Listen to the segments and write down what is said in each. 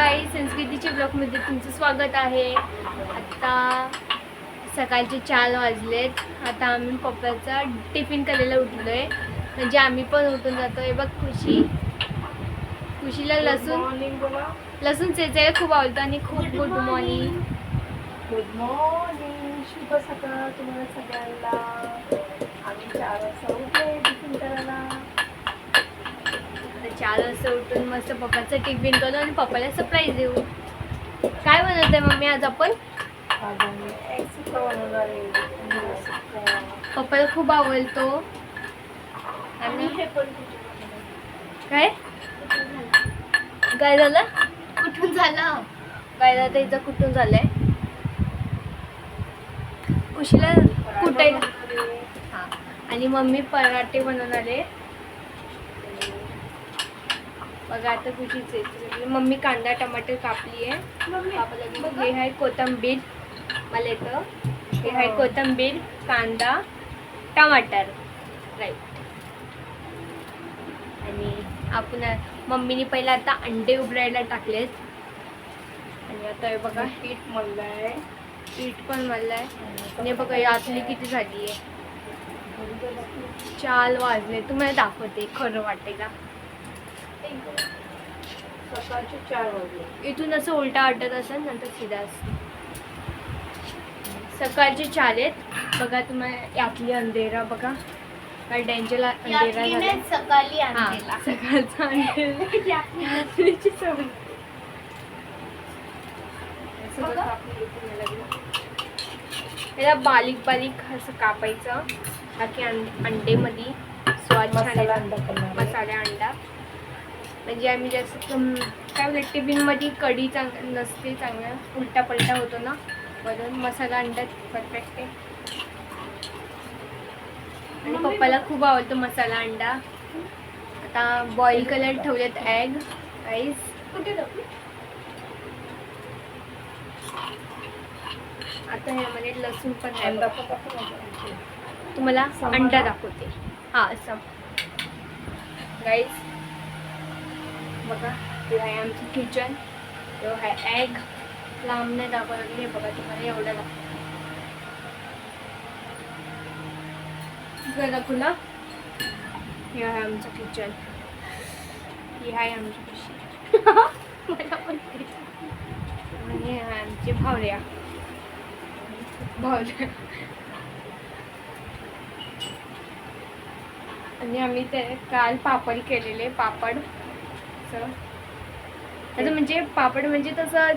Guys, संस्कृतीच्या ब्लॉगमध्ये तुमचं स्वागत आहे. आता सकाळचे 4 वाजलेत. आता आम्ही पप्पाचा टिफिन करायला उठलोय, म्हणजे आम्ही पण उठून जातोय. बघ खुशीला लसूण चेचायला खूप आवडतं आणि खूप गुड मॉर्निंग. गुड मॉर्निंग, शुभ सकाळ तुम्हाला सगळ्यांना. आम्ही 4 वाजता उठले टिफिन करायला. 4 वाजता उठून मस्त पप्पाचा टिफिन करू आणि पप्पाला सरप्राईज देऊ. काय बनवते मम्मी आज आपण? आज आम्ही एग सुक्का बनवणार आहे. पप्पाला खूप आवडतो. आणि हे पण काय काय झालं? कुठून झालं? काय झालं इथं? कुठून झालंय? खुशीला कुठे? हां. आणि मम्मी पराठे बनवून आले बघा. आता खुशीचे मम्मी कांदा टमाटर कापली आहे. हे आहे कोथिंबीर, मला येतं. हे आहे कोथिंबीर, कांदा, टमाटर, राईट. आणि आपण मम्मीने पहिला आता अंडे उबरायला टाकलेत. आणि आता हे बघा पीठ मळलंय. पीठ पण मळलंय. आणि बघा यातली किती झाली आहे. 4 वाजले. तुम्हाला दाखवते खरं वाटते का. सकाळचे 4 वाजले. इथून असं उलटा वाटत असेल, नंतर सीधा असतं. सकाळचे 4 आहेत बघा. तुम्हाला यातली अंधेरा बघा, काय डेंजर अंधेरा झाला. सकाळी हां, सकाळचा अंधेरा. याला बारीक बारीक असं कापायचं, ताकी अंडेमध्ये स्वाद छान मसाला येतो. अंडा करणार आहे. मसाला अंडा म्हणजे आम्ही जास्त काय बोलतो, टिफिनमध्ये कढी नसते चांगलं, उलटा पलटा होतो ना, म्हणून मसाला अंडा परफेक्ट आहे. आणि पप्पाला खूप आवडतो मसाला अंडा. आता बॉईल करायला ठेवलेत एग. राईस आता ह्यामध्ये लसूण पण आहे. अंडा पण टाकून तुम्हाला अंडा दाखवते. हा, असं गाईस बघा. हे आहे आमचं किचन. हे आहे एग. लांब नाही दाखवलं, हे बघा तुम्हाला एवढं दाखवलं. हे आहे आमचं किचन. ही आहे आमची खुशी. मला पण आणि हे आहे आमची भावऱ्या. आणि आम्ही ते काल पापड केलेले. पापड असं म्हणजे पापड म्हणजे तसं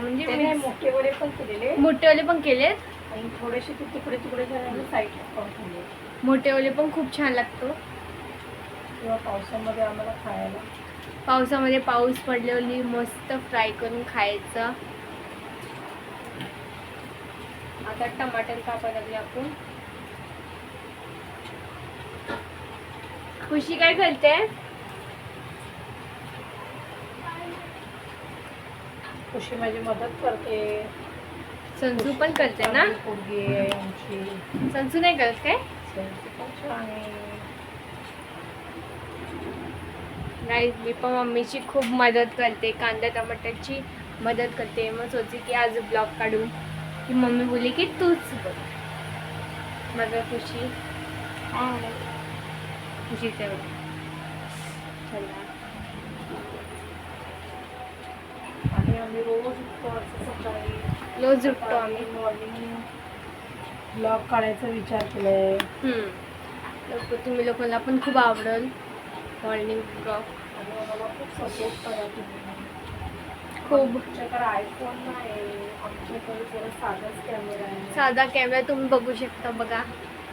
म्हणजे मोठेवाले पण केलेले, मोठेवाले पण केलेत. आणि थोडेसे तुकडे तुकडे करायला साईडला पाऊस ठेवले. मोठेवाले पण खूप छान लागतो. किंवा पावसामध्ये आम्हाला खायला. पावसामध्ये पाऊस पडलेली मस्त फ्राय करून खायचं. आता टमाटर कापायला लागले आपण. खुशी काय करते? खुशी माझी मदत करते. संजू पण करते ना? पोरगी आहे आमची. संजू नाही करत काय? संजू पण छान आहे. नाही, मी पण मम्मीची खूप मदत करते. कांदा टमाटरची मदत करते. मग सोचते की आज ब्लॉग काढू, की मम्मी बोलली की तूच बघ. माझा खुशी खुशीच आहे. चला. आणि आम्ही रोज उठतो असं सकाळी. रोज उठतो आम्ही. मॉर्निंग ब्लॉग काढायचा विचार केलाय. तुम्ही लोकांना पण खूप आवडेल मॉर्निंग ब्लॉग. आणि आम्हाला खूप सपोर्ट करा तुम्ही. खूप. आमच्याकडे आयफोन नाही, आमच्याकडे थोडा साधाच कॅमेरा आहे. साधा कॅमेरा तुम्ही बघू शकता. बघा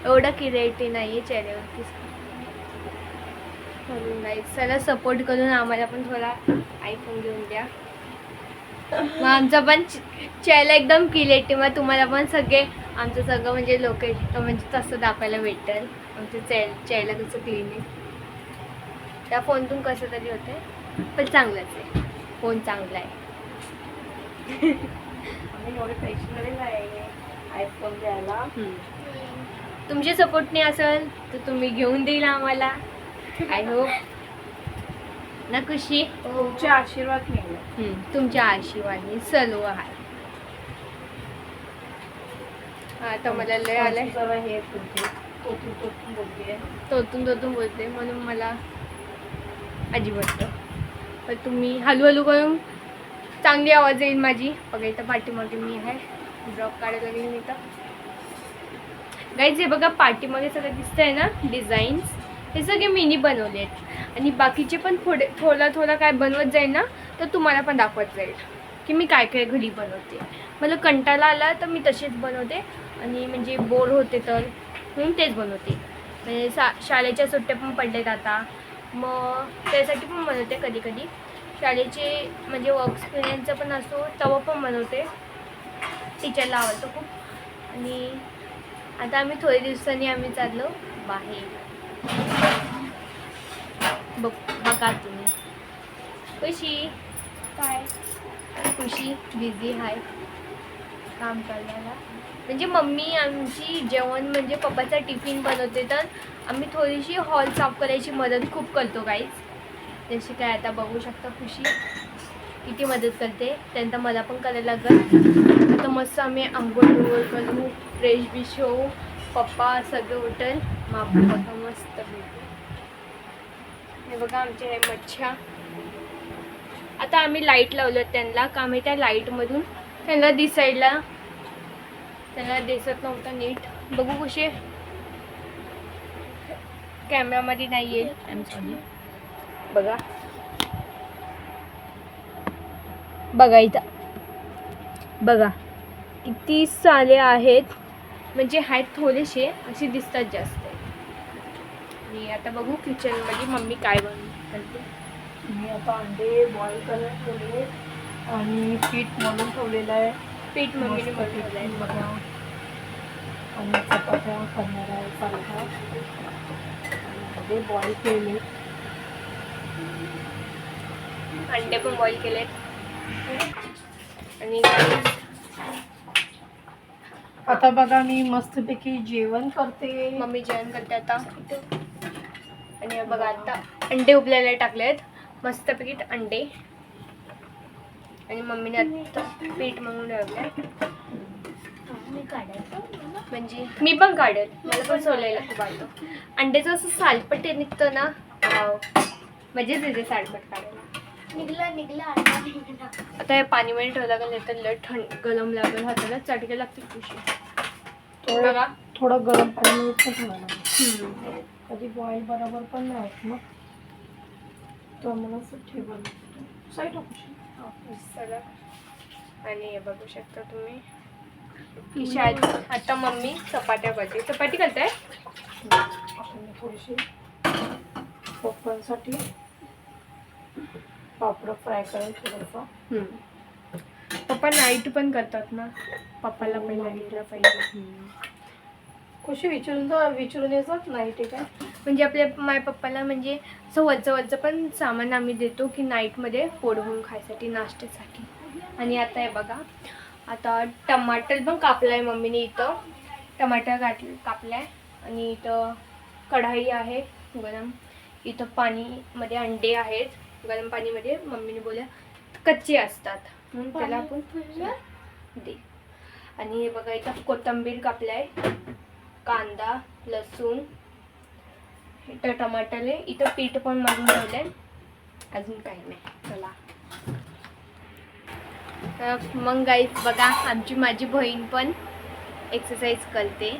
एवढा क्लिअरिटी नाही आहे चेहऱ्यावरती. नाही, चला सपोर्ट करून आम्हाला पण थोडा आयफोन घेऊन द्या. मग आमचा पण चेहरा एकदम क्लिअरिटी, मग तुम्हाला पण आमचं सगळं म्हणजे लोकेशन म्हणजे तसं दाखवायला भेटेल. आमचं चेहरा कसं क्लीन आहे. त्या फोनतून कसं तरी होते, पण चांगलंच आहे. फोन चांगला आहे. आम्ही एवढे पैसे नाही आयफोन द्यायला. तुमचे सपोर्ट नाही असेल तर तुम्ही घेऊन देईल आम्हाला. I hope. ना खुशी? तुमचे आशीर्वाद मिळाले. तुमच्या आशीर्वादाने सर्व आहे. आता मला लय आलंय, जरा हे बोलते, तोतून बोलते. तोतून बोलते म्हणून मला अजीब वाटतं. पण तुम्ही हळूहळू करून चांगली आवाज येईल माझी. बघा इथं पाठीमागे मी आहे, ब्लॉग काढायला गेली मी. तर गाईज हे बघा पाठीमागे सगळं दिसतंय ना डिझाईन्स, हे सगळे मीनी बनवले आहेत. आणि बाकीचे पण थोडा काय बनवत जाईल ना तर तुम्हाला पण दाखवत जाईल की मी काय काय घरी बनवते. मला कंटाळा आला तर मी तसेच बनवते, आणि म्हणजे बोर होते तर म्हणून तेच बनवते. म्हणजे शाळेच्या सुट्ट्या पण पडलेत आता, मग त्यासाठी पण बनवते. कधी कधी शाळेचे म्हणजे वर्क एक्सपिरियन्सचं पण असतो तेव्हा पण बनवते. टीचरला आवडतं खूप. आणि आता आम्ही थोड्या दिवसांनी आम्ही चाललो बाहेर. बघा तुम्ही. खुशी काय? खुशी बिझी आहे काम करायला. म्हणजे मम्मी आमची जेवण म्हणजे पप्पाचा टिफिन बनवते, तर आम्ही थोडीशी हॉल साफ करायची मदत खूप करतो गाईज. जशी काय आता बघू शकता खुशी किती मदत करते. त्यानंतर मला पण करायला लागत. आता मस्त आम्ही आंघोळ करू, फ्रेश बिश होऊ. पप्पा सगळं उठेल मग आपण बघा मस्त भेटू. हे बघा आमचे हे मच्छा. आता आम्ही लाईट लावलं त्यांना, का आम्ही त्या लाईटमधून त्यांना दिसत नव्हतं नीट. बघू कसे कॅमेरामध्ये नाही येईल, आय एम सॉरी. बघा इथं बघा किती साले आहेत. म्हणजे आहेत थोडेसे, असे दिसतात जास्त. आणि आता बघू किचनमध्ये मम्मी काय बनवते. मी आता अंडे बॉईल करायला ठेवले आणि पीठ मळून ठेवलेलं आहे. पीठ मम्मीने बनवलं आहे बघा. आणि चपात्या करणार आहे सारखा. अंडे बॉईल केले, अंडे पण बॉईल केलेत. आणि आता बघा मी मस्तपैकी जेवण करते. मम्मी जेवण करते आता. आणि बघा आता अंडे उबलायला टाकलेत मस्तपैकी अंडे. आणि मम्मीने आता पीठ मळून ठेवलंय. म्हणजे मी पण काढेल, मला पण सोलायला खूप आवडतं. अंड्याचं असं सालपट निघतं ना, मजेच येते सालपट काढायला. निघला आता हे पाणीमध्ये ठेवलं का नाही तर लय गरम लागेल, हाताला चटके लागतील खुशी. बघा थोडं गरम पाणी ठेवायला. कधी बॉईल बरोबर पण नाही होत मग तो मला ठेवायला साईड सगळं. आणि हे बघू शकता तुम्ही शाळेत आता मम्मी चपात्या करते. चपाती करताय? आपण थोडीशी पप्पांसाठी पापड फ्राय करेल थोडंसं. पप्पा नाईट पण करतात ना, पप्पाला पण नाईटला पाहिजे. कशी विचारून यायचं नाही ते काय म्हणजे आपल्या माझ्या पप्पाला म्हणजे असं वरचं पण सामान आम्ही देतो की नाईटमध्ये पोट भरून खायसाठी, नाश्त्यासाठी. आणि आता हे बघा आता टमाटर पण कापलाय मम्मीने. इथं टमाटर कापलाय. आणि इथं कढाई आहे गरम. इथं पाणीमध्ये अंडे आहेत गरम पाणीमध्ये. मम्मीने बोलल्या कच्चे असतात म्हणून त्याला आपण दे. आणि हे बघा इथं कोथिंबीर कापलाय, कांदा, लसूण, इथं टमाटर आहे. इथं पीठ पण मळून ठेवलंय. अजून काही नाही. चला तर मग गाईज बघा माझी बहीण पण एक्सरसाइज करते,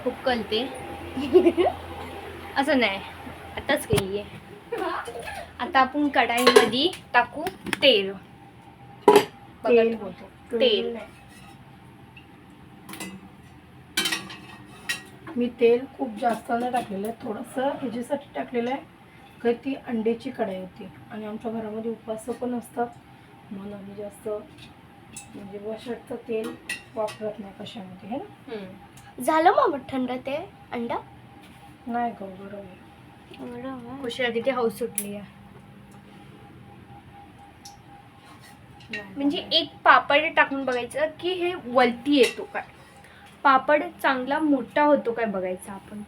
खूप करते. असं नाही आताच केली आहे. आता आपण कढाईमध्ये टाकू तेल. तेल मी तेल खूप जास्त नाही टाकलेलं आहे, थोडंसं ह्याच्यासाठी टाकलेलं आहे की ती अंड्याची कढाई होती आणि आमच्या घरामध्ये उपवास पण असतात म्हणून आम्ही जास्त म्हणजे बशर्टचं तेल वापरत नाही कशामध्ये है ना. झालं मग थंड ते अंडा नाही गं बरोबर. खुशीला तिथे हाऊस सुटली आहे. म्हणजे एक पापड टाकून बघायचं की हे वलती येतो काय, पापड चांगला मोठा होतो काय बघायचा आपण.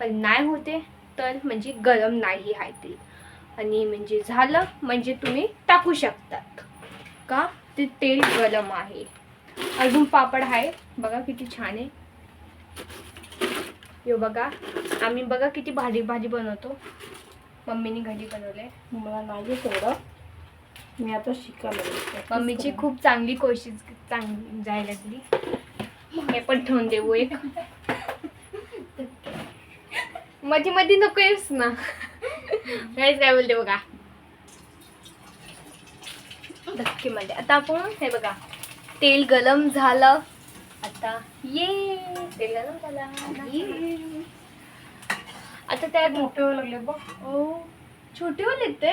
पण नाही होते तर म्हणजे गरम नाही आहे ते. आणि म्हणजे झालं म्हणजे तुम्ही टाकू शकतात का ते तेल गरम आहे. अजून पापड आहे बघा किती छान आहे. यो बघा आम्ही बघा किती भारी भाजी बनवतो. मम्मीने घरी बनवलंय. मला नाही तेवढं, मी आता शिकायला लागले. मम्मीची खूप चांगली कोशिश चांगली जायला लागली. हे पण ठेवून देऊ एक. मध्ये मध्ये नको येऊस ना. काहीच काय बोलते बघा धक्के मध्ये. आता आपण हे बघा तेल गरम झालं. आता ये तेल गरम झालं. आता त्यात मोठे व्हायला लागले बघ. छोटे होले ते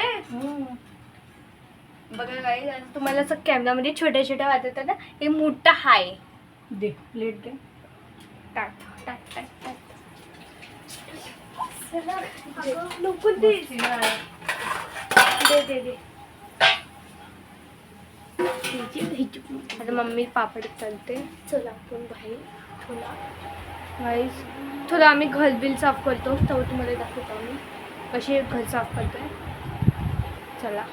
बघा काय तुम्हाला असं कॅमेरामध्ये छोट्या छोट्या वाटत ना. हे मोठं हाय. दे प्लेट दे. टाक टाक टाक टाक. नको दे दे दे दे. आता मम्मी पापड चालते. चला आपण बाहेर थोडा गाईस थोडं आम्ही घर बिल साफ करतो तेव्हा तुम्हाला दाखवतो आम्ही कसे घर साफ करतोय. चला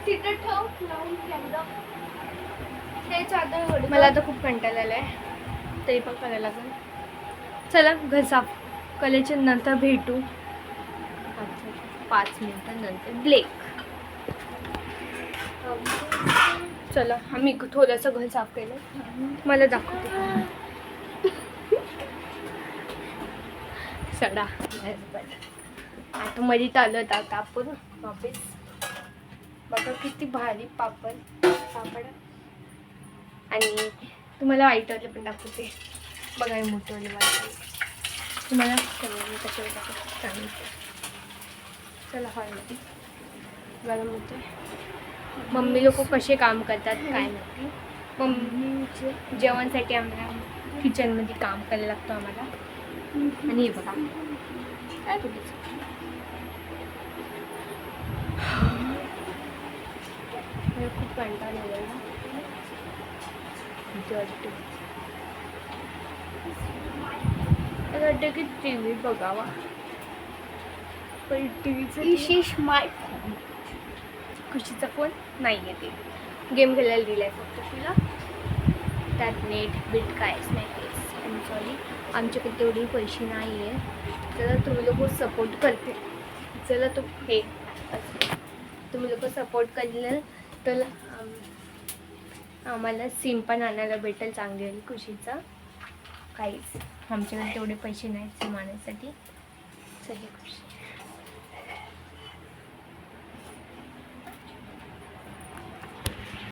तिथे ठेव लावून कॅमेरा. मला आता खूप कंटाळा आलाय तरी पण करायला लागेल. चला घर साफ कलेच्या नंतर भेटू. 5 मिनिटांनंतर ब्रेक. चला आम्ही थोडंसं घर साफ केलं. मला दाखवते सगळा. आता मध्ये आलो आता आपण वापस. बघा किती भारी पापड आणि तुम्हाला वाईटवाले पण दाखवते. बघा हे मोठेवाले वाईट तुम्हाला कशावर दाखवते सांगितलं. चला हॉलमध्ये गरम होते. मम्मी लोक कसे काम करतात काय माहिती. मम्मी जेवणासाठी आम्हाला किचनमध्ये काम करायला लागतं आम्हाला. आणि हे बघा काय कुठेच खूप कंटाळा आलेला वाटतं की टी व्ही बघावा पण टी व्हीचं स्मार्टफोन खुशीचा फोन नाही आहे. ते गेम खेळायला दिलाय फक्त तुला. त्यात नेट बीट कायच नाही. सॉरी आमच्याकडे तेवढे पैसे नाही आहे. चला तुम्ही लोक सपोर्ट करते. चला हे तुम्ही लोक सपोर्ट केलं तर आम्हाला सिम पण आणायला भेटेल चांगली खुशीचा. काहीच आमच्याकडे तेवढे पैसे नाहीत सिम आणण्यासाठी. चला खुशी